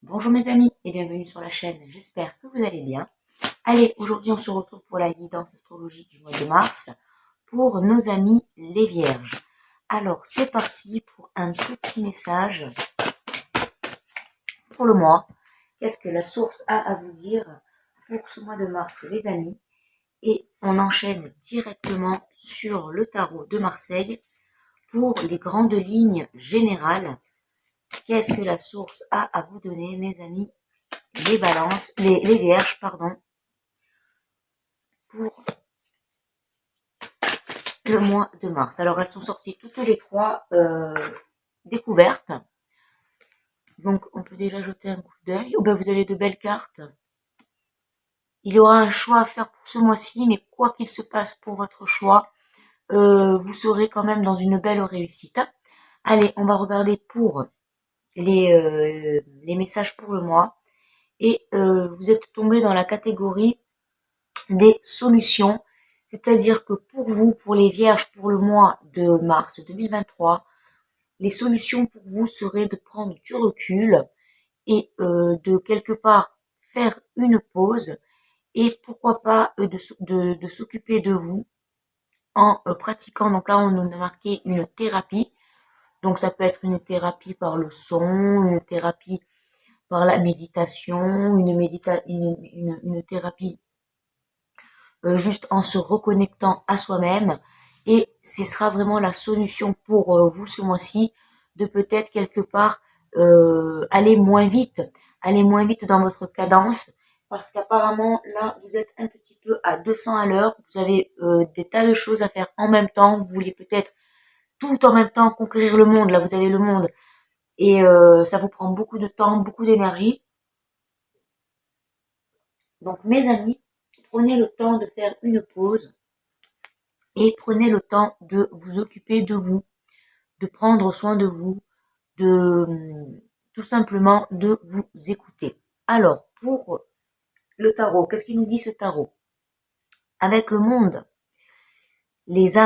Bonjour mes amis et bienvenue sur la chaîne, j'espère que vous allez bien. Allez, aujourd'hui on se retrouve pour la guidance astrologique du mois de mars pour nos amis les vierges. Alors c'est parti pour un petit message pour le mois. Qu'est-ce que la source a à vous dire pour ce mois de mars les amis? Et on enchaîne directement sur le tarot de Marseille pour les grandes lignes générales. Qu'est-ce que la source a à vous donner mes amis? Les balances, les vierges, pardon, pour le mois de mars. Alors, elles sont sorties toutes les trois découvertes. Donc, on peut déjà jeter un coup d'œil. Oh, ben, vous avez de belles cartes. Il y aura un choix à faire pour ce mois-ci, mais quoi qu'il se passe pour votre choix, vous serez quand même dans une belle réussite. Allez, on va regarder pour les messages pour le mois. Et vous êtes tombé dans la catégorie des solutions, c'est-à-dire que pour vous, pour les vierges, pour le mois de mars 2023, les solutions pour vous seraient de prendre du recul et de quelque part faire une pause et pourquoi pas de s'occuper de vous en pratiquant. Donc là, on nous a marqué une thérapie. Donc ça peut être une thérapie par le son, une thérapie par la méditation, une thérapie juste en se reconnectant à soi-même. Et ce sera vraiment la solution pour vous ce mois-ci de peut-être quelque part aller moins vite dans votre cadence, parce qu'apparemment là vous êtes un petit peu à 200 à l'heure, vous avez des tas de choses à faire en même temps, vous voulez peut-être tout en même temps conquérir le monde, là vous avez le monde, et ça vous prend beaucoup de temps, beaucoup d'énergie. Donc mes amis, prenez le temps de faire une pause et prenez le temps de vous occuper de vous, de prendre soin de vous, de tout simplement de vous écouter. Alors, pour le tarot, qu'est-ce qu'il nous dit ce tarot? Avec le monde, les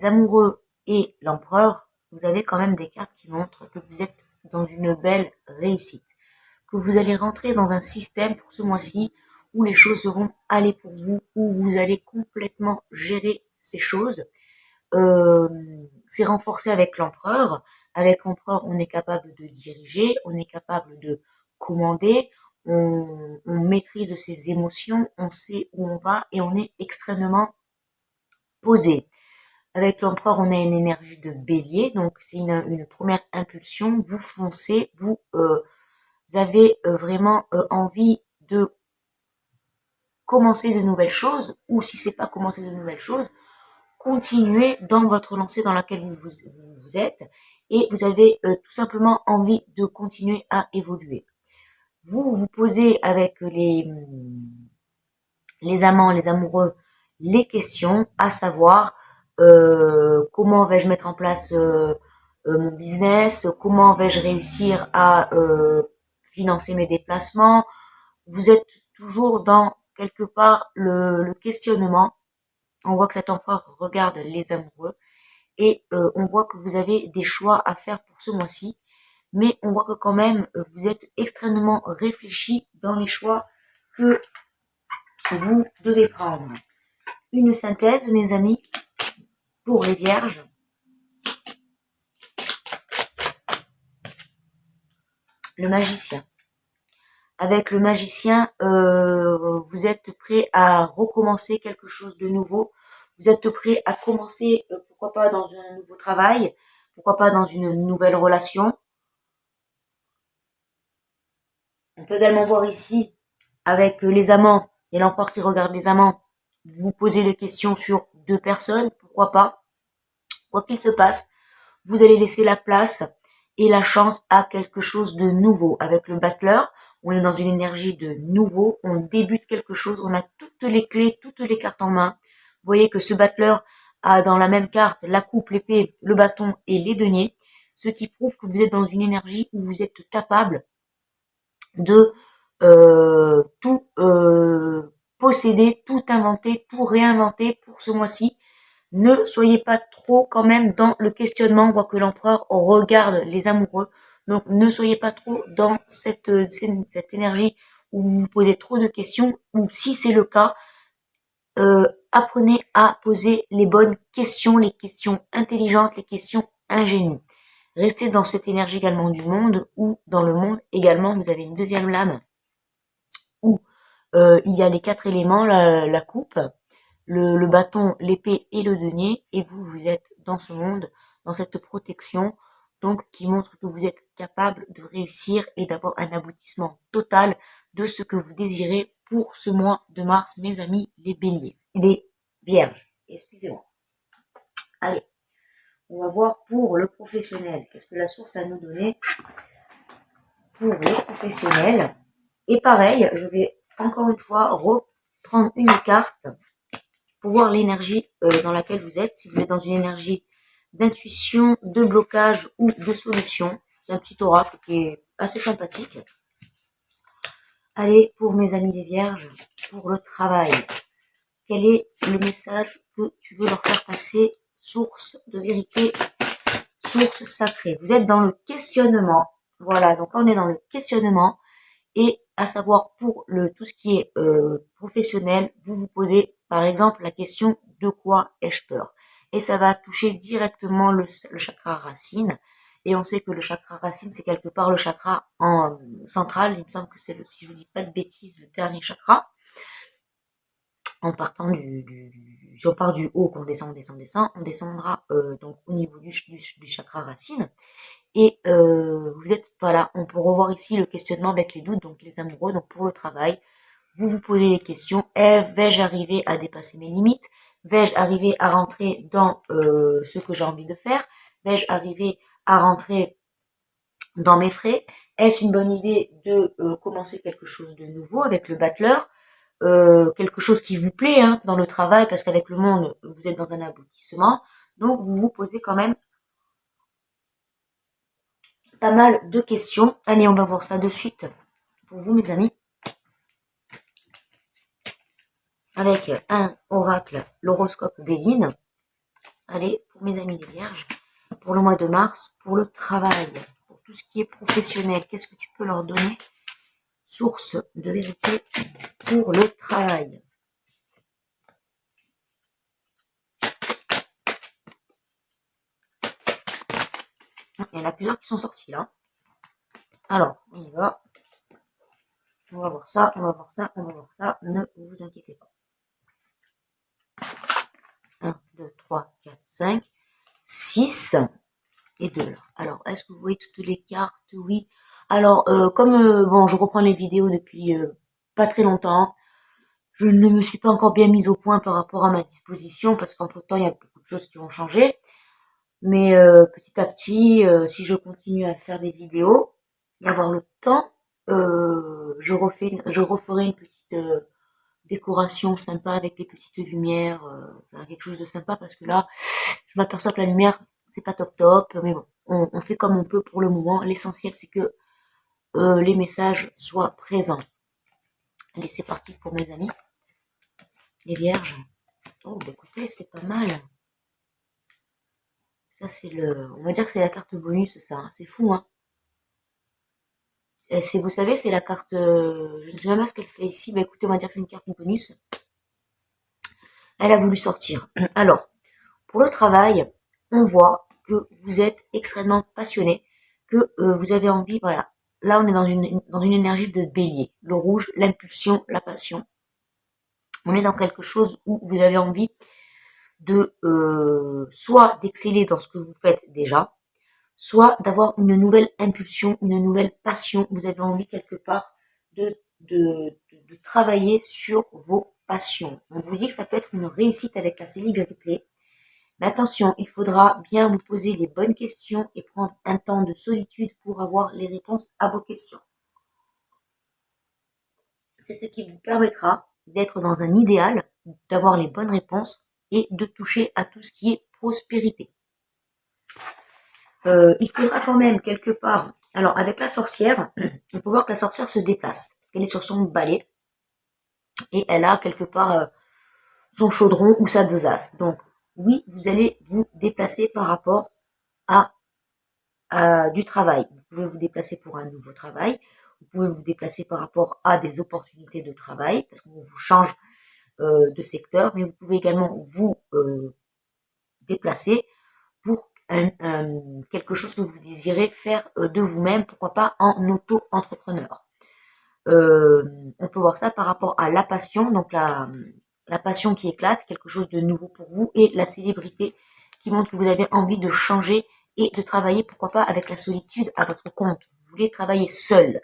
amoureux et l'empereur, vous avez quand même des cartes qui montrent que vous êtes dans une belle réussite, que vous allez rentrer dans un système pour ce mois-ci où les choses seront allées pour vous, où vous allez complètement gérer ces choses. C'est renforcé avec l'empereur. Avec l'empereur, on est capable de diriger, on est capable de commander, on maîtrise ses émotions, on sait où on va et on est extrêmement posé. Avec l'empereur, on a une énergie de bélier, donc c'est une première impulsion, vous foncez, vous avez vraiment envie de commencer de nouvelles choses, ou si c'est pas commencer de nouvelles choses, continuez dans votre lancée dans laquelle vous êtes et vous avez tout simplement envie de continuer à évoluer. Vous vous posez avec les amants, les amoureux, les questions, à savoir comment vais-je mettre en place mon business, comment vais-je réussir à financer mes déplacements. Vous êtes toujours dans quelque part le questionnement. On voit que cet empereur regarde les amoureux et on voit que vous avez des choix à faire pour ce mois-ci, mais on voit que quand même vous êtes extrêmement réfléchi dans les choix que vous devez prendre. Une synthèse, mes amis, pour les vierges. Le magicien. Avec le magicien, vous êtes prêt à recommencer quelque chose de nouveau. Vous êtes prêt à commencer, pourquoi pas dans un nouveau travail, pourquoi pas dans une nouvelle relation. On peut également voir ici, avec les amants, et l'empereur qui regarde les amants, vous posez des questions sur deux personnes, pourquoi pas. Quoi qu'il se passe, vous allez laisser la place et la chance à quelque chose de nouveau. Avec le battleur, on est dans une énergie de nouveau, on débute quelque chose, on a toutes les clés, toutes les cartes en main. Vous voyez que ce battleur a dans la même carte la coupe, l'épée, le bâton et les deniers, ce qui prouve que vous êtes dans une énergie où vous êtes capable de tout posséder, tout inventer, tout réinventer pour ce mois-ci. Ne soyez pas trop quand même dans le questionnement. On voit que l'empereur regarde les amoureux. Donc, ne soyez pas trop dans cette énergie où vous vous posez trop de questions, ou si c'est le cas, apprenez à poser les bonnes questions, les questions intelligentes, les questions ingénues. Restez dans cette énergie également du monde, ou dans le monde également, vous avez une deuxième lame, où il y a les 4 éléments, la coupe, le bâton, l'épée et le denier, et vous êtes dans ce monde, dans cette protection, donc qui montre que vous êtes capable de réussir et d'avoir un aboutissement total de ce que vous désirez pour ce mois de mars, mes amis les béliers, les vierges, excusez-moi. Allez, on va voir pour le professionnel, qu'est-ce que la source a nous donné pour les professionnels. Et pareil, je vais encore une fois reprendre une carte pour voir l'énergie dans laquelle vous êtes. Si vous êtes dans une énergie d'intuition, de blocage ou de solution, c'est un petit oracle qui est assez sympathique. Allez, pour mes amis les vierges, pour le travail, quel est le message que tu veux leur faire passer? Source de vérité, source sacrée. Vous êtes dans le questionnement. Voilà, donc là on est dans le questionnement. Et à savoir pour tout ce qui est professionnel, vous vous posez par exemple la question de quoi ai-je peur? Et ça va toucher directement le chakra racine. Et on sait que le chakra racine, c'est quelque part le chakra central. Il me semble que c'est, si je vous dis pas de bêtises, le dernier chakra. En partant si on part du haut, qu'on descend, on descendra donc au niveau du chakra racine. Et vous êtes, voilà, on peut revoir ici le questionnement avec les doutes, donc les amoureux. Donc pour le travail, vous vous posez les questions. Vais-je arriver à dépasser mes limites? Vais-je arriver à rentrer dans ce que j'ai envie de faire? Vais-je arriver à rentrer dans mes frais? Est-ce une bonne idée de commencer quelque chose de nouveau avec le battleur? Quelque chose qui vous plaît dans le travail, parce qu'avec le monde, vous êtes dans un aboutissement. Donc vous vous posez quand même pas mal de questions. Allez, on va voir ça de suite pour vous, mes amis. Avec un oracle, l'horoscope Béline. Allez, pour mes amis les vierges, pour le mois de mars, pour le travail, pour tout ce qui est professionnel, qu'est-ce que tu peux leur donner? Source de vérité pour le travail. Il y en a plusieurs qui sont sortis là. Alors, on y va. On va voir ça, on va voir ça, on va voir ça. Ne vous inquiétez pas. 1, 2, 3, 4, 5, 6 et 2 là. Alors, est-ce que vous voyez toutes les cartes? Oui. Alors, bon, je reprends les vidéos depuis pas très longtemps. Je ne me suis pas encore bien mise au point par rapport à ma disposition, parce qu'entre temps, il y a beaucoup de choses qui vont changer. Mais petit à petit, si je continue à faire des vidéos et avoir le temps, je referai une petite décoration sympa avec des petites lumières, quelque chose de sympa, parce que là, je m'aperçois que la lumière, c'est pas top top, mais bon, on fait comme on peut pour le moment. L'essentiel, c'est que les messages soient présents. Allez, c'est parti pour mes amis, les vierges. Oh, bah écoutez, c'est pas mal. Ça, c'est on va dire que c'est la carte bonus, ça, hein. C'est fou, hein. Vous savez, c'est la carte, je ne sais même pas ce qu'elle fait ici, mais écoutez, on va dire que c'est une carte bonus. Elle a voulu sortir. Alors, pour le travail, on voit que vous êtes extrêmement passionné, que vous avez envie, voilà. Là, on est dans une énergie de bélier. Le rouge, l'impulsion, la passion. On est dans quelque chose où vous avez envie de soit d'exceller dans ce que vous faites déjà, soit d'avoir une nouvelle impulsion, une nouvelle passion. Vous avez envie quelque part de travailler sur vos passions. On vous dit que ça peut être une réussite avec la célébrité. Mais attention, il faudra bien vous poser les bonnes questions et prendre un temps de solitude pour avoir les réponses à vos questions. C'est ce qui vous permettra d'être dans un idéal, d'avoir les bonnes réponses et de toucher à tout ce qui est prospérité. Il faudra quand même quelque part, alors avec la sorcière, on peut voir que la sorcière se déplace, parce qu'elle est sur son balai, et elle a quelque part son chaudron ou sa besace. Donc oui, vous allez vous déplacer par rapport à du travail. Vous pouvez vous déplacer pour un nouveau travail. Vous pouvez vous déplacer par rapport à des opportunités de travail, parce qu'on vous change de secteur, mais vous pouvez également vous déplacer pour quelque chose que vous désirez faire de vous-même, pourquoi pas en auto-entrepreneur. On peut voir ça par rapport à la passion, donc la passion qui éclate, quelque chose de nouveau pour vous, et la célébrité qui montre que vous avez envie de changer et de travailler, pourquoi pas, avec la solitude à votre compte. Vous voulez travailler seul.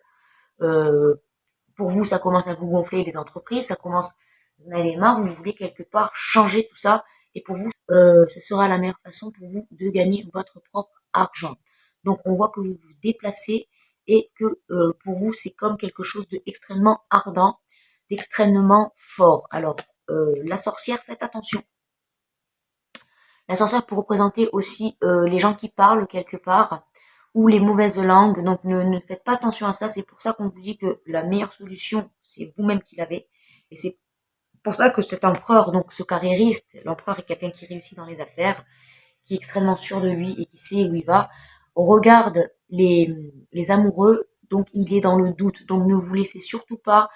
Pour vous, ça commence à vous gonfler les entreprises, ça commence, vous en avez marre, vous voulez quelque part changer tout ça, et pour vous, ce sera la meilleure façon pour vous de gagner votre propre argent. Donc, on voit que vous vous déplacez et que pour vous, c'est comme quelque chose d'extrêmement ardent, d'extrêmement fort. Alors, la sorcière, faites attention. La sorcière peut représenter aussi les gens qui parlent quelque part, ou les mauvaises langues. Donc ne faites pas attention à ça. C'est pour ça qu'on vous dit que la meilleure solution, c'est vous-même qui l'avez. Et c'est pour ça que cet empereur, donc ce carriériste, l'empereur est quelqu'un qui réussit dans les affaires, qui est extrêmement sûr de lui et qui sait où il va, regarde les amoureux, donc il est dans le doute. Donc ne vous laissez surtout pas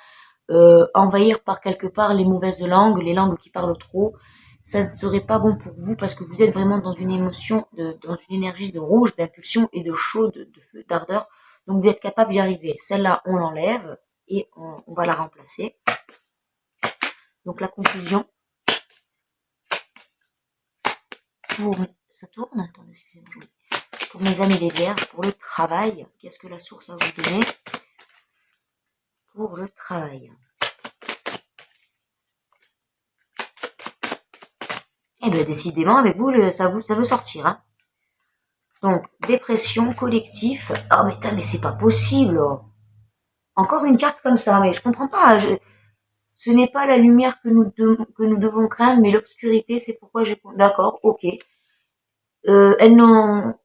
envahir par quelque part les mauvaises langues, les langues qui parlent trop. Ça ne serait pas bon pour vous parce que vous êtes vraiment dans une émotion, dans une énergie de rouge, d'impulsion et de chaud, de feu, d'ardeur. Donc vous êtes capable d'y arriver. Celle-là, on l'enlève et on va la remplacer. Donc la conclusion pour... Ça tourne? Attendez, excusez-moi. Pour mes amis les vierges, pour le travail, qu'est-ce que la source va vous donner pour le travail? Eh bien, décidément, avec vous, ça veut sortir, hein. Donc, dépression, collectif. Oh, mais c'est pas possible. Encore une carte comme ça, mais je comprends pas. Ce n'est pas la lumière que nous devons craindre, mais l'obscurité, c'est pourquoi j'ai... D'accord, ok. Elles n'ont...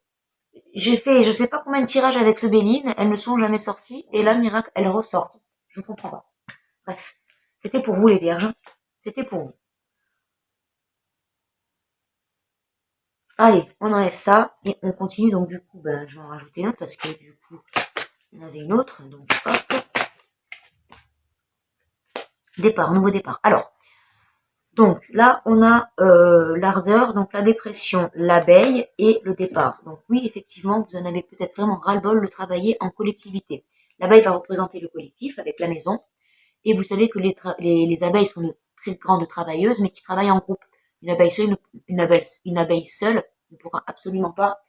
J'ai fait je sais pas combien de tirages avec ce Béline, elles ne sont jamais sorties, et là, miracle, elles ressortent. Je comprends pas. Bref, c'était pour vous les vierges. C'était pour vous. Allez, on enlève ça, et on continue. Donc du coup, je vais en rajouter une autre, parce que du coup, il y en avait une autre. Donc hop. Départ, nouveau départ. Alors, donc là, on a l'ardeur, donc la dépression, l'abeille et le départ. Donc oui, effectivement, vous en avez peut-être vraiment ras-le-bol de travailler en collectivité. L'abeille va représenter le collectif avec la maison. Et vous savez que les abeilles sont de très grandes travailleuses, mais qui travaillent en groupe. Une abeille seule ne pourra absolument pas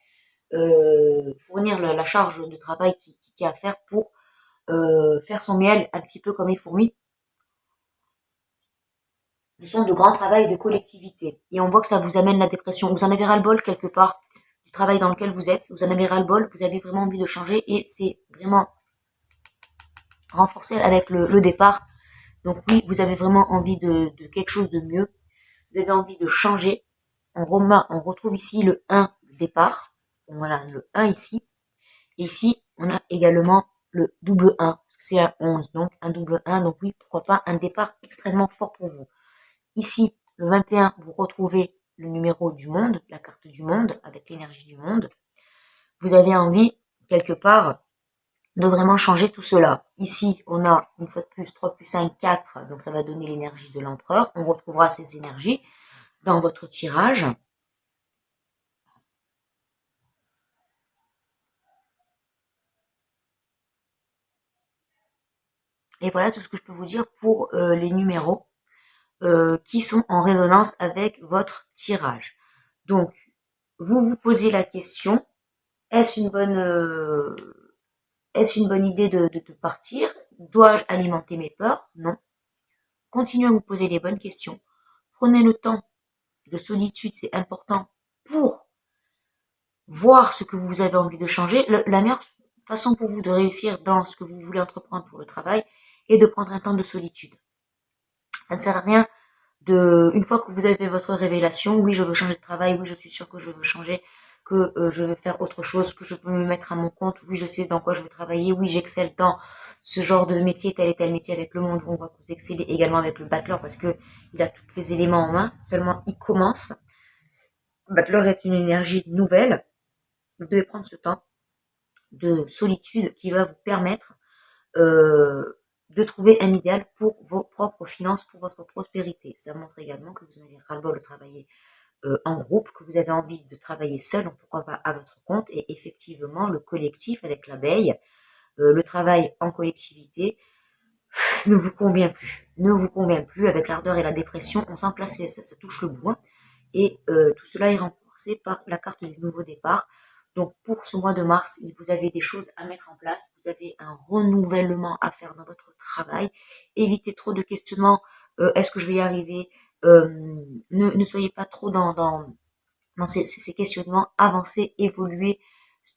fournir la charge de travail qui a à faire pour faire son miel un petit peu comme les fourmis. Ce sont de grands travails de collectivité. Et on voit que ça vous amène la dépression. Vous en avez ras-le-bol quelque part du travail dans lequel vous êtes. Vous en avez ras-le-bol, vous avez vraiment envie de changer et c'est vraiment renforcé avec le départ. Donc oui, vous avez vraiment envie de quelque chose de mieux. Vous avez envie de changer. On retrouve ici le 1, le départ. Voilà, le 1 ici. Et ici, on a également le double 1, parce que c'est un 11, donc un double 1. Donc oui, pourquoi pas un départ extrêmement fort pour vous. Ici, le 21, vous retrouvez le numéro du monde, la carte du monde, avec l'énergie du monde. Vous avez envie, quelque part, de vraiment changer tout cela. Ici, on a, une fois de plus, 3 plus 5, 4, donc ça va donner l'énergie de l'empereur. On retrouvera ces énergies dans votre tirage. Et voilà tout ce que je peux vous dire pour les numéros qui sont en résonance avec votre tirage. Donc, vous vous posez la question, est-ce une bonne idée de partir? Dois-je alimenter mes peurs? Non. Continuez à vous poser les bonnes questions. Prenez le temps de solitude, c'est important pour voir ce que vous avez envie de changer. La meilleure façon pour vous de réussir dans ce que vous voulez entreprendre pour le travail est de prendre un temps de solitude. Ça ne sert à rien une fois que vous avez votre révélation, oui, je veux changer de travail, oui, je suis sûre que je veux changer, que je veux faire autre chose, que je peux me mettre à mon compte, oui, je sais dans quoi je veux travailler, oui, j'excelle dans ce genre de métier, tel et tel métier avec le monde, on voit que vous excellez également avec le battleur parce que il a tous les éléments en main, seulement il commence. Le battleur est une énergie nouvelle, vous devez prendre ce temps de solitude qui va vous permettre de trouver un idéal pour vos propres finances, pour votre prospérité. Ça montre également que vous en avez ras-le-bol de travailler en groupe, que vous avez envie de travailler seul, donc pourquoi pas à votre compte. Et effectivement, le collectif avec l'abeille, le travail en collectivité ne vous convient plus. Ne vous convient plus. Avec l'ardeur et la dépression, on sent que là, ça touche le bout. Hein. Et tout cela est renforcé par la carte du nouveau départ. Donc pour ce mois de mars, vous avez des choses à mettre en place, vous avez un renouvellement à faire dans votre travail. Évitez trop de questionnements, est-ce que je vais y arriver? Ne soyez pas trop dans ces questionnements, avancez, évoluez,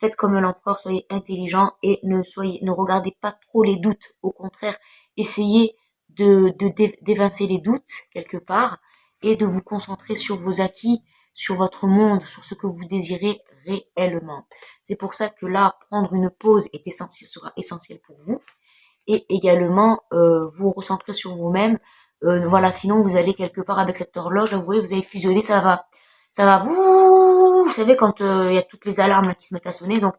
faites comme l'empereur, soyez intelligent et ne regardez pas trop les doutes. Au contraire, essayez d'évincer les doutes quelque part et de vous concentrer sur vos acquis, sur votre monde, sur ce que vous désirez réellement. C'est pour ça que là, prendre une pause sera essentiel pour vous et également vous recentrer sur vous-même. Voilà, sinon vous allez quelque part avec cette horloge, vous voyez, vous avez fusionné, ça va, vous savez quand il y a toutes les alarmes là, qui se mettent à sonner. Donc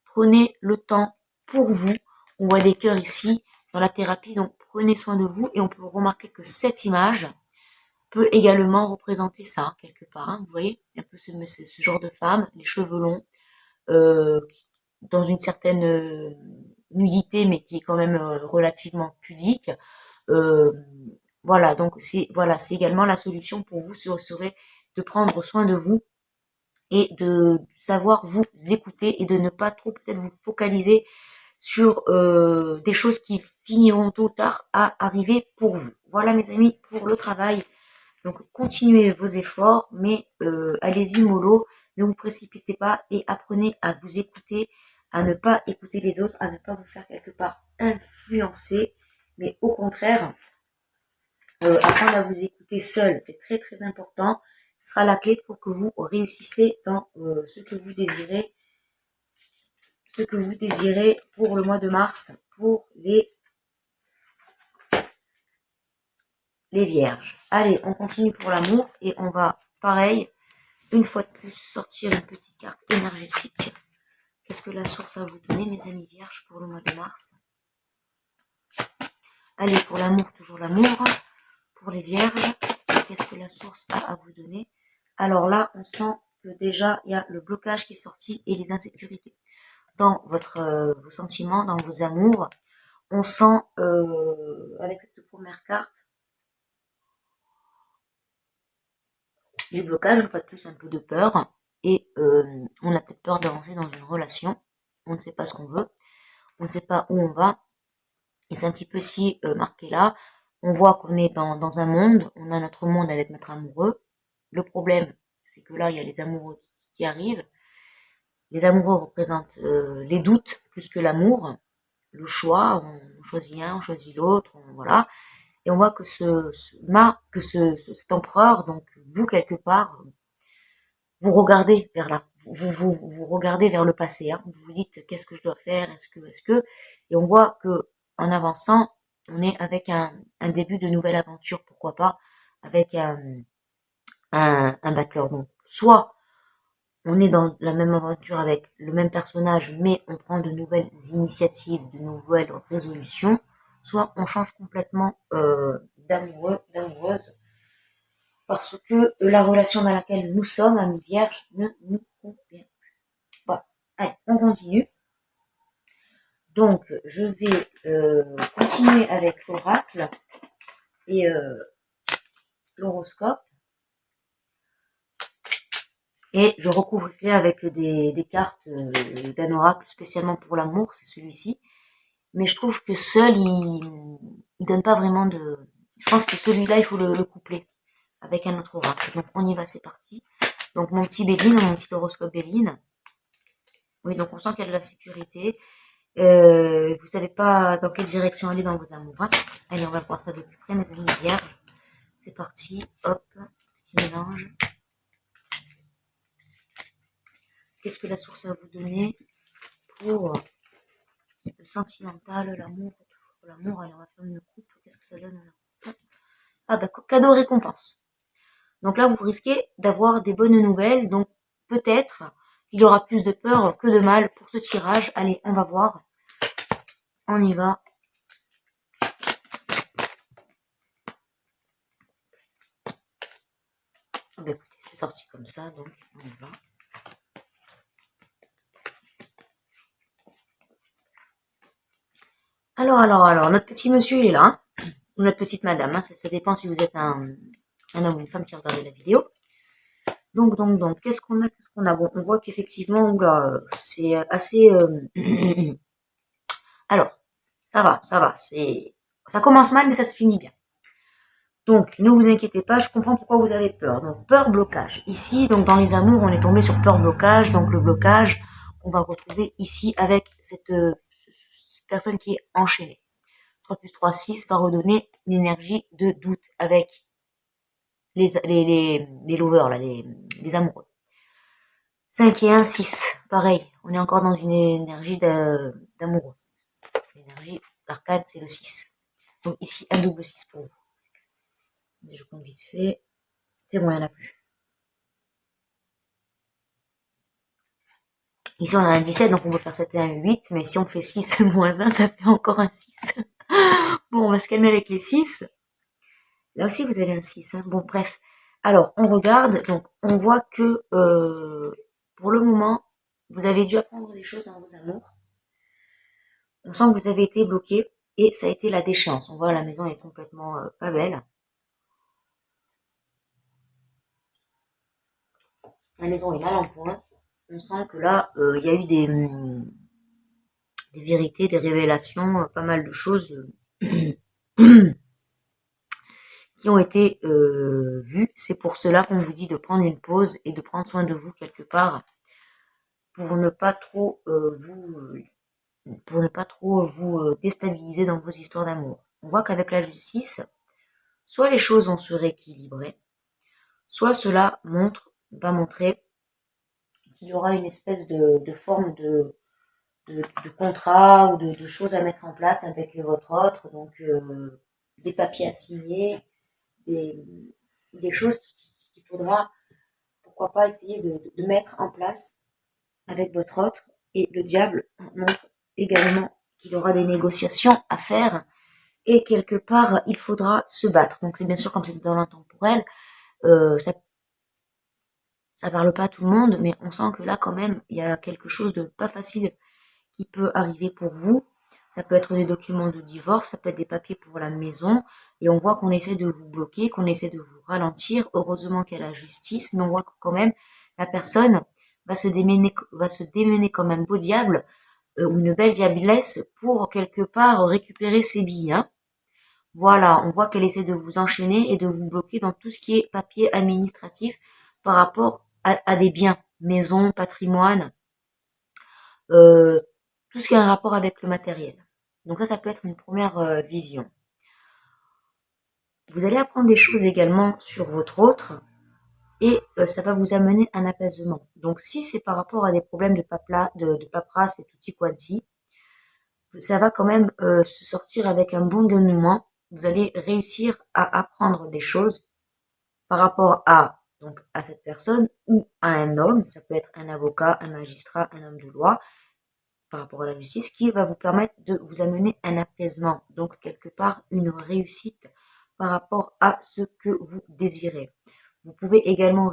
prenez le temps pour vous. On voit des cœurs ici dans la thérapie, donc prenez soin de vous et on peut remarquer que cette image peut également représenter ça quelque part. Hein, vous voyez, un peu ce genre de femme, les cheveux longs, euh, dans une certaine nudité, mais qui est quand même relativement pudique. Euh, c'est également la solution pour vous serait de prendre soin de vous et de savoir vous écouter et de ne pas trop peut-être vous focaliser sur des choses qui finiront tôt ou tard à arriver pour vous. Voilà mes amis pour le travail. Donc continuez vos efforts, mais allez-y mollo, ne vous précipitez pas et apprenez à vous écouter, à ne pas écouter les autres, à ne pas vous faire quelque part influencer, mais au contraire, apprendre à vous écouter seul, c'est très très important. Ce sera la clé pour que vous réussissez dans ce que vous désirez pour le mois de mars, pour les vierges. Allez, on continue pour l'amour et on va, pareil, une fois de plus, sortir une petite carte énergétique. Qu'est-ce que la source a vous donner, mes amis vierges, pour le mois de mars? Allez, pour l'amour, toujours l'amour. Pour les vierges, qu'est-ce que la source a à vous donner? Alors là, on sent que déjà, il y a le blocage qui est sorti et les insécurités. Dans vos sentiments, dans vos amours, on sent, avec cette première carte, du blocage, une fois de plus, un peu de peur. Et on a peut-être peur d'avancer dans une relation. On ne sait pas ce qu'on veut. On ne sait pas où on va. Et c'est un petit peu si marqué là. On voit qu'on est dans un monde. On a notre monde avec notre amoureux. Le problème, c'est que là, il y a les amoureux qui arrivent. Les amoureux représentent les doutes plus que l'amour. Le choix, on choisit un, on choisit l'autre, voilà. Et on voit que cet empereur, donc vous quelque part, vous regardez vers là, vous regardez vers le passé, hein. Vous vous dites qu'est-ce que je dois faire, est-ce que, et on voit que en avançant, on est avec un début de nouvelle aventure, pourquoi pas, avec un battleur. Donc, soit on est dans la même aventure avec le même personnage, mais on prend de nouvelles initiatives, de nouvelles résolutions, soit on change complètement d'amoureux, d'amoureuse, parce que la relation dans laquelle nous sommes, amis vierges, ne nous convient plus. Voilà. Allez, on continue. Donc, je vais continuer avec l'oracle et l'horoscope. Et je recouvrirai avec des cartes d'un oracle spécialement pour l'amour, c'est celui-ci. Mais je trouve que seul, il donne pas vraiment de... Je pense que celui-là, il faut le coupler avec un autre oracle. Donc, on y va, c'est parti. Donc, mon petit Béline, mon petit horoscope Béline. Oui, donc on sent qu'il y a de la sécurité. Vous savez pas dans quelle direction aller dans vos amours. Hein. Allez, on va voir ça de plus près, mes amis vierges. C'est parti. Hop, petit mélange. Qu'est-ce que la source a à vous donner pour le sentimental, l'amour, toujours l'amour? Allez, on va faire une coupe. Qu'est-ce que ça donne là? Ah bah, cadeau récompense. Donc là, vous risquez d'avoir des bonnes nouvelles. Donc peut-être il y aura plus de peur que de mal pour ce tirage. Allez, on va voir. On y va. Ben écoutez, c'est sorti comme ça, donc on y va. Alors, notre petit monsieur, il est là, hein, ou notre petite madame, hein, ça dépend si vous êtes un homme ou une femme qui regarde la vidéo. Donc, qu'est-ce qu'on a, Bon, on voit qu'effectivement, oula, c'est assez... alors, ça va, ça commence mal, mais ça se finit bien. Donc, ne vous inquiétez pas, je comprends pourquoi vous avez peur. Donc, peur, blocage. Ici, donc dans les amours, on est tombé sur peur, blocage. Donc, le blocage qu'on va retrouver ici avec cette personne qui est enchaînée. 3 plus 3, 6 va redonner une énergie de doute avec les lovers, là, les amoureux. 5 et 1, 6. Pareil, on est encore dans une énergie d'amoureux. L'énergie, l'arcade, c'est le 6. Donc ici, un double 6 pour vous. Je compte vite fait. C'est bon, il n'y en a plus. Ici, on a un 17, donc on peut faire 7 et un 8. Mais si on fait 6 moins 1, ça fait encore un 6. Bon, on va se calmer avec les 6. Là aussi, vous avez un 6. Hein. Bon, bref. Alors, on regarde. Donc, on voit que pour le moment, vous avez dû apprendre des choses dans vos amours. On sent que vous avez été bloqué et ça a été la déchéance. On voit la maison est complètement pas belle. La maison est mal en point. On sent que là, il y a eu des vérités, des révélations, pas mal de choses qui ont été vues. C'est pour cela qu'on vous dit de prendre une pause et de prendre soin de vous quelque part pour ne pas trop vous déstabiliser dans vos histoires d'amour. On voit qu'avec la justice, soit les choses vont se rééquilibrer, soit cela va montrer qu'il y aura une espèce de forme de contrat ou de choses à mettre en place avec votre autre, donc des papiers à signer, des choses qu'il faudra, pourquoi pas, essayer de mettre en place avec votre autre. Et le diable montre également qu'il y aura des négociations à faire et quelque part il faudra se battre. Donc bien sûr, comme c'est dans l'intemporel, ça parle pas à tout le monde, mais on sent que là quand même il y a quelque chose de pas facile qui peut arriver pour vous. Ça peut être des documents de divorce, ça peut être des papiers pour la maison, et on voit qu'on essaie de vous bloquer, qu'on essaie de vous ralentir. Heureusement qu'il y a la justice, mais on voit que quand même la personne va se démener comme un beau diable ou une belle diablesse pour quelque part récupérer ses billes. Hein. Voilà, on voit qu'elle essaie de vous enchaîner et de vous bloquer dans tout ce qui est papier administratif par rapport à des biens, maison, patrimoine, euh, tout ce qui a un rapport avec le matériel. Donc ça peut être une première vision. Vous allez apprendre des choses également sur votre autre et ça va vous amener un apaisement. Donc si c'est par rapport à des problèmes de paperasse et tutti quanti, ça va quand même se sortir avec un bon dénouement. Vous allez réussir à apprendre des choses par rapport à cette personne ou à un homme. Ça peut être un avocat, un magistrat, un homme de loi par rapport à la justice qui va vous permettre de vous amener un apaisement. Donc quelque part une réussite par rapport à ce que vous désirez. Vous pouvez également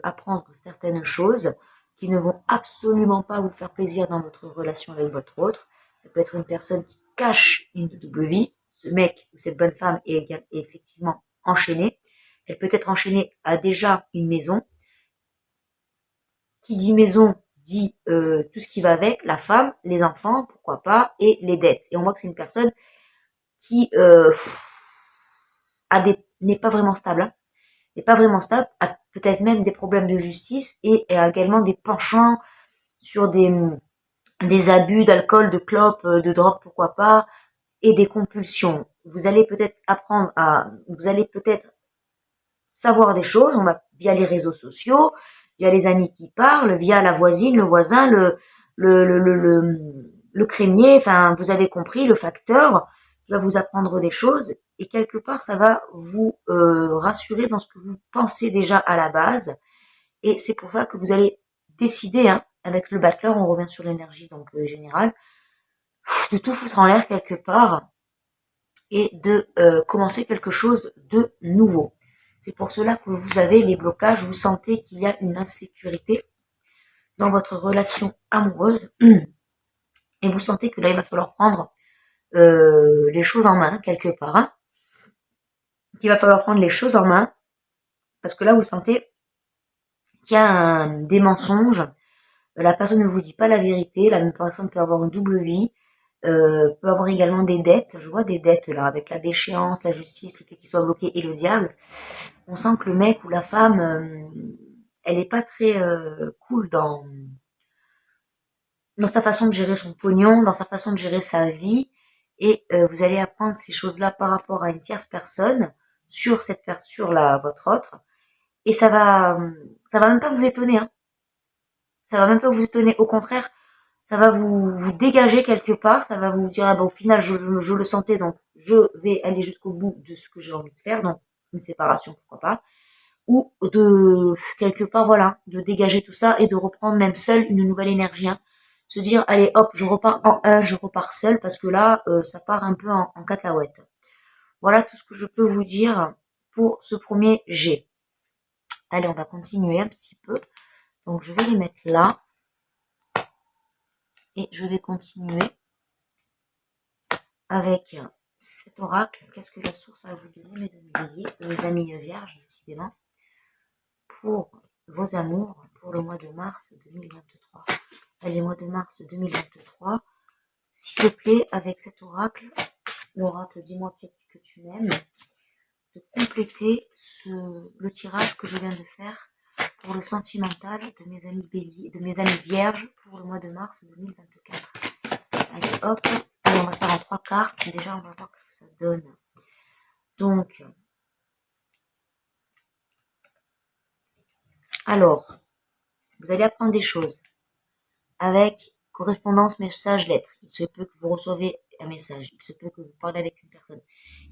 apprendre certaines choses qui ne vont absolument pas vous faire plaisir dans votre relation avec votre autre. Ça peut être une personne qui cache une double vie. Ce mec ou cette bonne femme est effectivement enchaînée. Elle peut être enchaînée à déjà une maison. Qui dit maison dit tout ce qui va avec, la femme, les enfants, pourquoi pas, et les dettes. Et on voit que c'est une personne qui n'est pas vraiment stable. Hein. N'est pas vraiment stable, a peut-être même des problèmes de justice et a également des penchants sur des abus d'alcool, de clopes, de drogue, pourquoi pas, et des compulsions. Vous allez peut-être savoir des choses, via les réseaux sociaux, via les amis qui parlent, via la voisine, le voisin, le crémier, enfin, vous avez compris, le facteur, qui va vous apprendre des choses, et quelque part, ça va vous rassurer dans ce que vous pensez déjà à la base, et c'est pour ça que vous allez décider, hein, avec le battleur, on revient sur l'énergie donc générale, de tout foutre en l'air quelque part et de commencer quelque chose de nouveau. C'est pour cela que vous avez les blocages, vous sentez qu'il y a une insécurité dans votre relation amoureuse et vous sentez que là il va falloir prendre les choses en main quelque part, hein, qu'il va falloir prendre les choses en main parce que là vous sentez qu'il y a des mensonges, la personne ne vous dit pas la vérité, la même personne peut avoir une double vie, peut avoir également des dettes, je vois des dettes là, avec la déchéance, la justice, le fait qu'il soit bloqué et le diable, on sent que le mec ou la femme, elle est pas très cool dans sa façon de gérer son pognon, dans sa façon de gérer sa vie, et vous allez apprendre ces choses-là par rapport à une tierce personne, sur cette personne, sur votre autre, et ça va même pas vous étonner, hein. Ça va même pas vous étonner, au contraire, ça va vous dégager quelque part, ça va vous dire, ah ben, au final, je le sentais, donc je vais aller jusqu'au bout de ce que j'ai envie de faire, donc une séparation, pourquoi pas, ou de, quelque part, voilà, de dégager tout ça et de reprendre même seul une nouvelle énergie, hein. Se dire, allez, hop, je repars en un, je repars seul, parce que là, ça part un peu en cacahuète. Voilà tout ce que je peux vous dire pour ce premier jet. Allez, on va continuer un petit peu. Donc, je vais les mettre là. Et je vais continuer avec cet oracle. Qu'est-ce que la source a à vous donner, mes amis béliers, mes amis vierges, décidément, pour vos amours pour le mois de mars 2023. Allez, mois de mars 2023, s'il te plaît, avec cet oracle, l'oracle dis-moi que tu m'aimes, de compléter le tirage que je viens de faire pour le sentimental de mes amis béliers, de mes amis vierges pour le mois de mars 2024. Allez, hop. Allez, on va faire en 3 cartes. Déjà, on va voir ce que ça donne. Donc, alors, vous allez apprendre des choses avec correspondance, message, lettre. Il se peut que vous recevez un message. Il se peut que vous parlez avec une personne.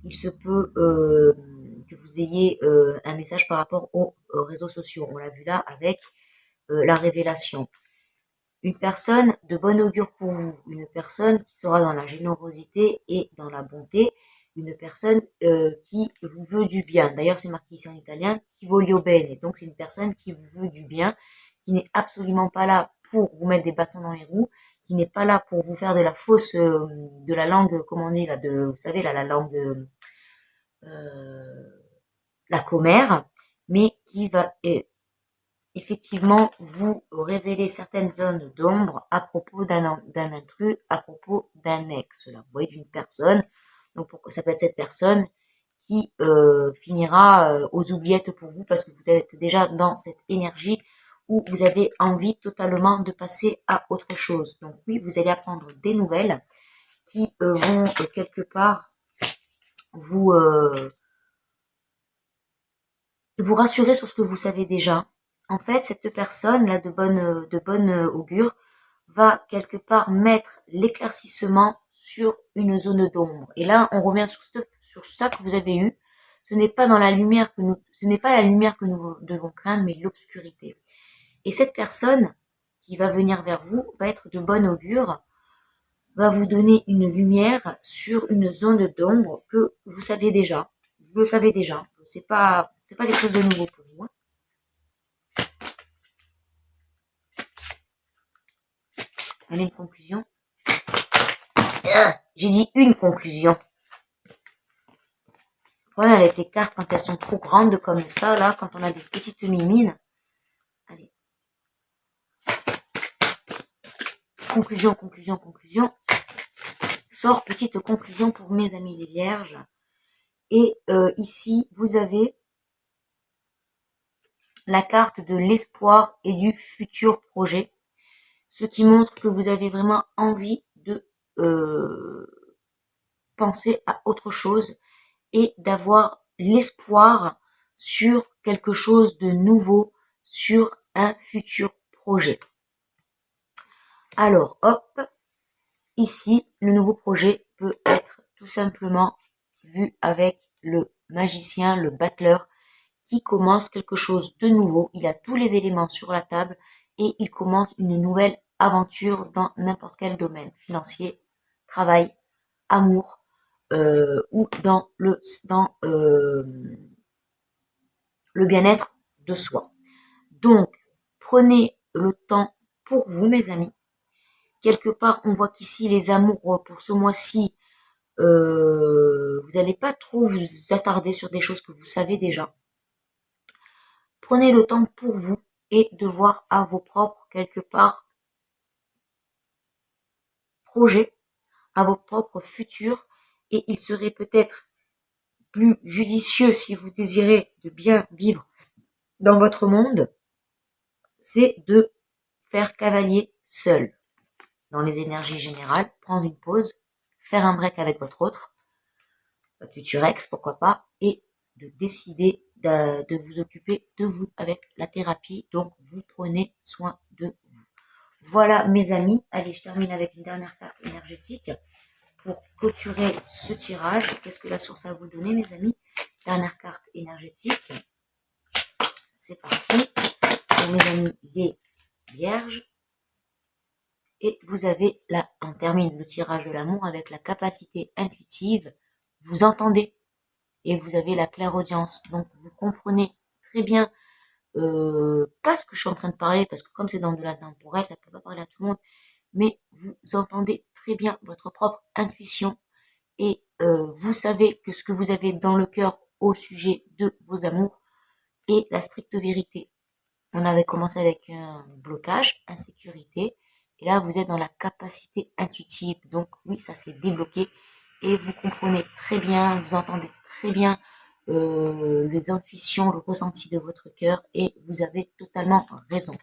Il se peut que vous ayez un message par rapport aux réseaux sociaux. On l'a vu là avec la révélation. Une personne de bon augure pour vous, une personne qui sera dans la générosité et dans la bonté, une personne qui vous veut du bien. D'ailleurs, c'est marqué ici en italien, ti voglio bene. Donc, c'est une personne qui vous veut du bien, qui n'est absolument pas là pour vous mettre des bâtons dans les roues, qui n'est pas là pour vous faire de la fausse, de la langue, comment on dit là, vous savez là, la langue, la commère, mais qui va effectivement vous révélez certaines zones d'ombre à propos d'un intrus, à propos d'un ex, là, vous voyez, d'une personne. Donc ça peut être cette personne qui finira aux oubliettes pour vous parce que vous êtes déjà dans cette énergie où vous avez envie totalement de passer à autre chose. Donc oui, vous allez apprendre des nouvelles qui vont quelque part vous vous rassurer sur ce que vous savez déjà. En fait, cette personne là de bonne augure va quelque part mettre l'éclaircissement sur une zone d'ombre. Et là, on revient sur ça que vous avez eu. Ce n'est pas dans la lumière que ce n'est pas la lumière que nous devons craindre, mais l'obscurité. Et cette personne qui va venir vers vous va être de bonne augure, va vous donner une lumière sur une zone d'ombre que vous saviez déjà. Vous le savez déjà. C'est pas quelque chose de nouveau pour vous, hein. Allez, une conclusion. J'ai dit une conclusion. Le problème avec les cartes quand elles sont trop grandes comme ça, là, quand on a des petites mimines. Allez. Conclusion, conclusion, conclusion. Sort petite conclusion pour mes amis les vierges. Et ici, vous avez la carte de l'espoir et du futur projet. Ce qui montre que vous avez vraiment envie de penser à autre chose et d'avoir l'espoir sur quelque chose de nouveau, sur un futur projet. Alors, hop, ici, le nouveau projet peut être tout simplement vu avec le magicien, le battleur, qui commence quelque chose de nouveau. Il a tous les éléments sur la table et il commence une nouvelle aventure dans n'importe quel domaine, financier, travail, amour, ou dans le bien-être de soi. Donc, prenez le temps pour vous, mes amis. Quelque part, on voit qu'ici, les amours pour ce mois-ci, vous n'allez pas trop vous attarder sur des choses que vous savez déjà. Prenez le temps pour vous et de voir à vos propres, quelque part, projets, à vos propres futurs, et il serait peut-être plus judicieux, si vous désirez de bien vivre dans votre monde, c'est de faire cavalier seul. Dans les énergies générales, prendre une pause, faire un break avec votre futur ex, pourquoi pas, et de décider de vous occuper de vous avec la thérapie. Donc, vous prenez soin de vous. Voilà, mes amis. Allez, je termine avec une dernière carte énergétique pour clôturer ce tirage. Qu'est-ce que la source a à vous donner, mes amis? Dernière carte énergétique. C'est parti. Pour mes amis, les vierges. Et vous avez là, on termine le tirage de l'amour avec la capacité intuitive. Vous entendez et vous avez la clairaudience. Donc, vous comprenez très bien, pas ce que je suis en train de parler, parce que comme c'est dans de l'intemporel, ça ne peut pas parler à tout le monde, mais vous entendez très bien votre propre intuition et vous savez que ce que vous avez dans le cœur au sujet de vos amours est la stricte vérité. On avait commencé avec un blocage, insécurité, et là vous êtes dans la capacité intuitive. Donc oui, ça s'est débloqué et vous comprenez très bien, vous entendez très bien les intuitions, le ressenti de votre cœur et vous avez totalement raison.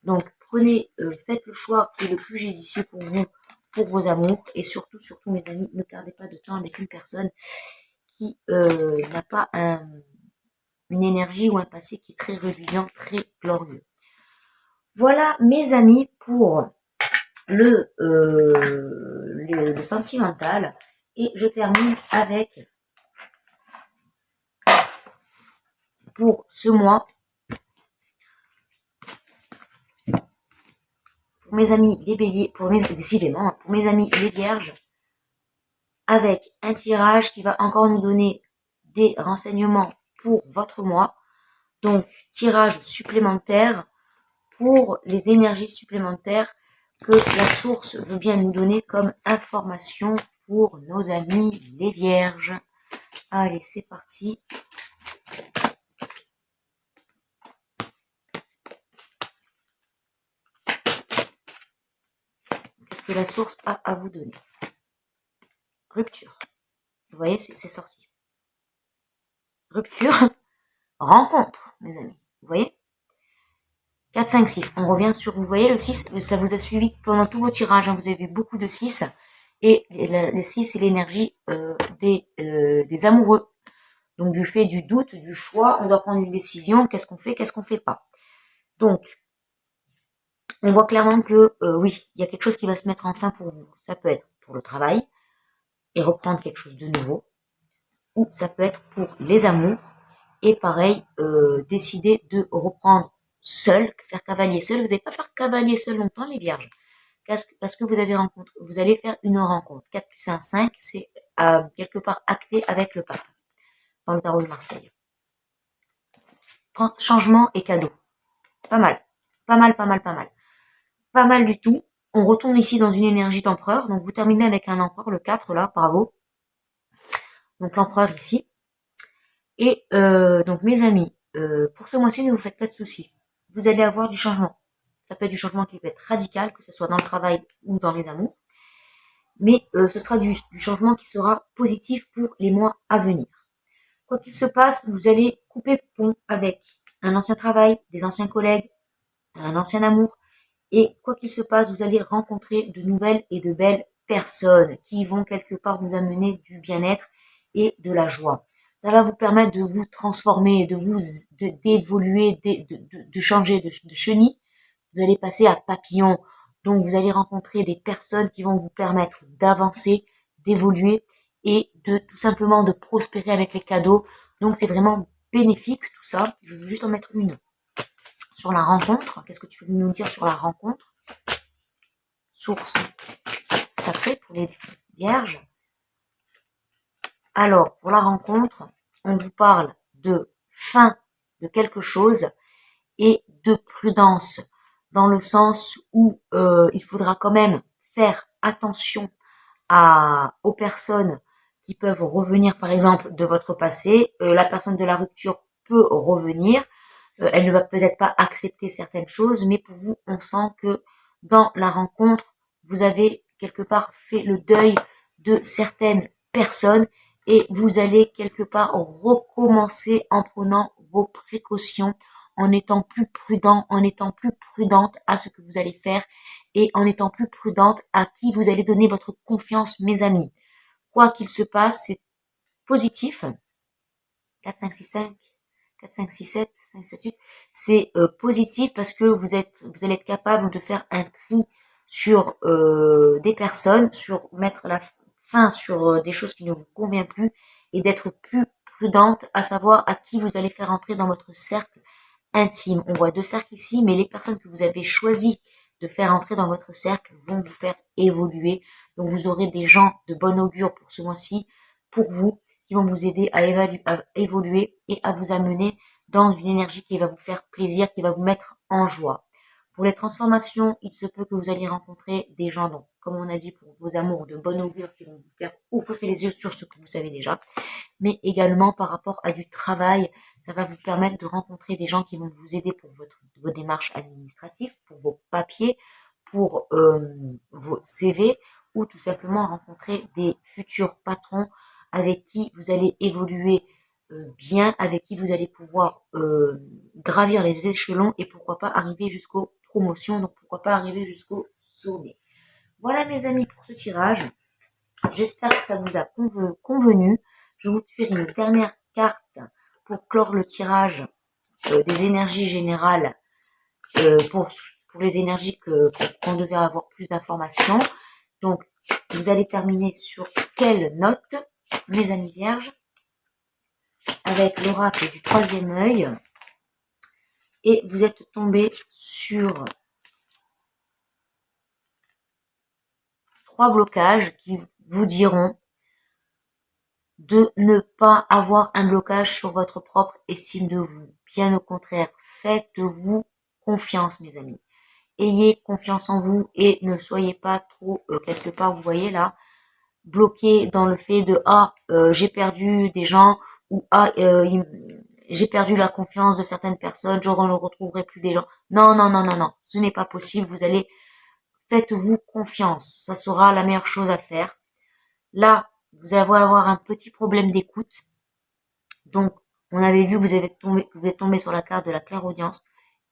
Donc prenez, faites le choix qui est le plus judicieux pour vous, pour vos amours et surtout, mes amis, ne perdez pas de temps avec une personne qui n'a pas une énergie ou un passé qui est très reluisant, très glorieux. Voilà mes amis pour le sentimental et je termine avec pour ce mois pour mes amis les béliers, pour mes amis les vierges, avec un tirage qui va encore nous donner des renseignements pour votre mois. Donc, tirage supplémentaire pour les énergies supplémentaires que la source veut bien nous donner comme information pour nos amis les vierges. Allez, c'est parti. Qu'est-ce que la source a à vous donner? Rupture. Vous voyez, c'est sorti. Rupture, rencontre, mes amis. Vous voyez? 4, 5, 6. On revient sur, vous voyez, le 6, ça vous a suivi pendant tous vos tirages. Hein, vous avez beaucoup de 6. Et les 6, c'est l'énergie des amoureux. Donc, du fait du doute, du choix, on doit prendre une décision. Qu'est-ce qu'on fait, qu'est-ce qu'on fait pas? Donc, on voit clairement que, oui, il y a quelque chose qui va se mettre en fin pour vous. Ça peut être pour le travail et reprendre quelque chose de nouveau. Ou ça peut être pour les amours. Et pareil, décider de reprendre seul, faire cavalier seul. Vous n'allez pas faire cavalier seul longtemps, les vierges. Parce que vous allez faire une rencontre. 4 plus 1, 5, c'est quelque part acté avec le pape dans le tarot de Marseille. Changement et cadeau. Pas mal. Pas mal, pas mal, pas mal. Pas mal du tout. On retourne ici dans une énergie d'empereur. Donc vous terminez avec un empereur, le 4 là, bravo. Donc l'empereur ici. Et donc mes amis, pour ce mois-ci, ne vous faites pas de soucis. Vous allez avoir du changement. Ça peut être du changement qui peut être radical, que ce soit dans le travail ou dans les amours. Mais ce sera du changement qui sera positif pour les mois à venir. Quoi qu'il se passe, vous allez couper pont avec un ancien travail, des anciens collègues, un ancien amour. Et quoi qu'il se passe, vous allez rencontrer de nouvelles et de belles personnes qui vont quelque part vous amener du bien-être et de la joie. Ça va vous permettre de vous transformer, d'évoluer, de changer de chenille. Vous allez passer à papillon. Donc, vous allez rencontrer des personnes qui vont vous permettre d'avancer, d'évoluer et de tout simplement de prospérer avec les cadeaux. Donc, c'est vraiment bénéfique tout ça. Je vais juste en mettre une sur la rencontre. Qu'est-ce que tu peux nous dire sur la rencontre? Source sacrée pour les vierges. Alors, pour la rencontre, on vous parle de fin de quelque chose et de prudence, dans le sens où il faudra quand même faire attention aux personnes qui peuvent revenir, par exemple, de votre passé. La personne de la rupture peut revenir. Elle ne va peut-être pas accepter certaines choses, mais pour vous, on sent que dans la rencontre, vous avez quelque part fait le deuil de certaines personnes et vous allez quelque part recommencer en prenant vos précautions, en étant plus prudent, en étant plus prudente à ce que vous allez faire et en étant plus prudente à qui vous allez donner votre confiance, mes amis. Quoi qu'il se passe, c'est positif. 4, 5, 6, 5, 4, 5, 6, 7, 5, 7, 8. C'est positif parce que vous allez être capable de faire un tri sur des personnes, sur mettre la fin sur des choses qui ne vous conviennent plus et d'être plus prudente à savoir à qui vous allez faire entrer dans votre cercle intime. On voit 2 cercles ici, mais les personnes que vous avez choisi de faire entrer dans votre cercle vont vous faire évoluer. Donc vous aurez des gens de bon augure pour ce mois-ci, pour vous, qui vont vous aider à évoluer et à vous amener dans une énergie qui va vous faire plaisir, qui va vous mettre en joie. Pour les transformations, il se peut que vous alliez rencontrer des gens, donc, comme on a dit, pour vos amours de bon augure, qui vont vous faire ouvrir les yeux sur ce que vous savez déjà, mais également par rapport à du travail. Ça va vous permettre de rencontrer des gens qui vont vous aider pour vos démarches administratives, pour vos papiers, pour vos CV, ou tout simplement rencontrer des futurs patrons avec qui vous allez évoluer bien, avec qui vous allez pouvoir gravir les échelons et pourquoi pas arriver jusqu'aux promotions, donc pourquoi pas arriver jusqu'au sommet. Voilà mes amis pour ce tirage. J'espère que ça vous a convenu. Je vous tire une dernière carte pour clore le tirage des énergies générales pour les énergies qu'on devait avoir plus d'informations. Donc, vous allez terminer sur quelle note, mes amis vierges, avec l'oracle du 3e œil. Et vous êtes tombé sur 3 blocages qui vous diront de ne pas avoir un blocage sur votre propre estime de vous. Bien au contraire, faites-vous confiance, mes amis. Ayez confiance en vous et ne soyez pas trop, quelque part, vous voyez là, bloqué dans le fait de j'ai perdu des gens ou j'ai perdu la confiance de certaines personnes, je ne retrouverai plus des gens. Non, non, non, non, non, ce n'est pas possible. Faites-vous confiance. Ça sera la meilleure chose à faire. Là, vous allez avoir un petit problème d'écoute. Donc, on avait vu que vous êtes tombé sur la carte de la clairaudience.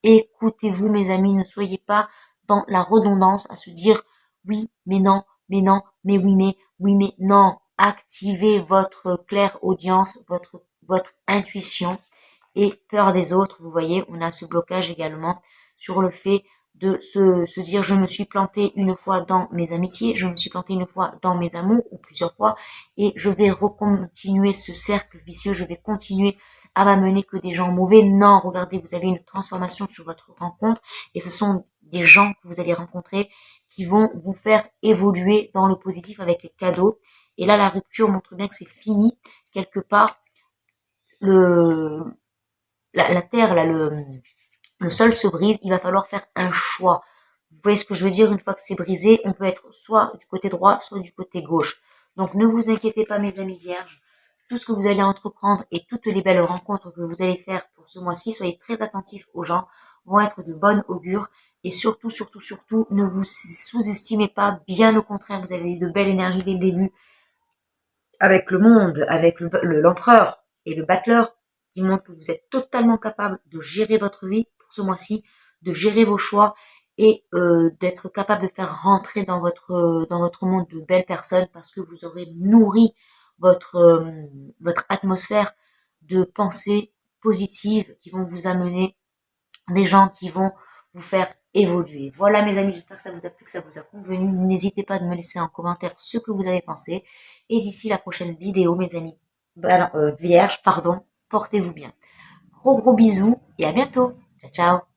Écoutez-vous, mes amis, ne soyez pas dans la redondance à se dire oui, mais non, mais non, mais oui, mais non. Activez votre clairaudience, votre intuition et peur des autres. Vous voyez, on a ce blocage également sur le fait de se dire je me suis planté une fois dans mes amitiés, je me suis planté une fois dans mes amours ou plusieurs fois et je vais recontinuer ce cercle vicieux, je vais continuer à m'amener que des gens mauvais. Non, regardez, vous avez une transformation sur votre rencontre et ce sont des gens que vous allez rencontrer qui vont vous faire évoluer dans le positif avec les cadeaux. Et là, la rupture montre bien que c'est fini. Quelque part, la terre, là, le sol se brise, il va falloir faire un choix. Vous voyez ce que je veux dire? Une fois que c'est brisé, on peut être soit du côté droit, soit du côté gauche. Donc ne vous inquiétez pas, mes amis vierges. Tout ce que vous allez entreprendre et toutes les belles rencontres que vous allez faire pour ce mois-ci, soyez très attentifs aux gens, vont être de bonne augure. Et surtout, surtout, surtout, ne vous sous-estimez pas. Bien au contraire, vous avez eu de belles énergies dès le début. Avec le monde, avec l'empereur et le battleur, qui montre que vous êtes totalement capable de gérer votre vie pour ce mois-ci, de gérer vos choix et d'être capable de faire rentrer dans votre monde de belles personnes parce que vous aurez nourri votre atmosphère de pensées positives qui vont vous amener des gens qui vont vous faire évoluer. Voilà mes amis, j'espère que ça vous a plu, que ça vous a convenu. N'hésitez pas à me laisser en commentaire ce que vous avez pensé. Et d'ici la prochaine vidéo, mes amis, vierges, pardon, portez-vous bien. Gros bisous et à bientôt. Ciao, ciao.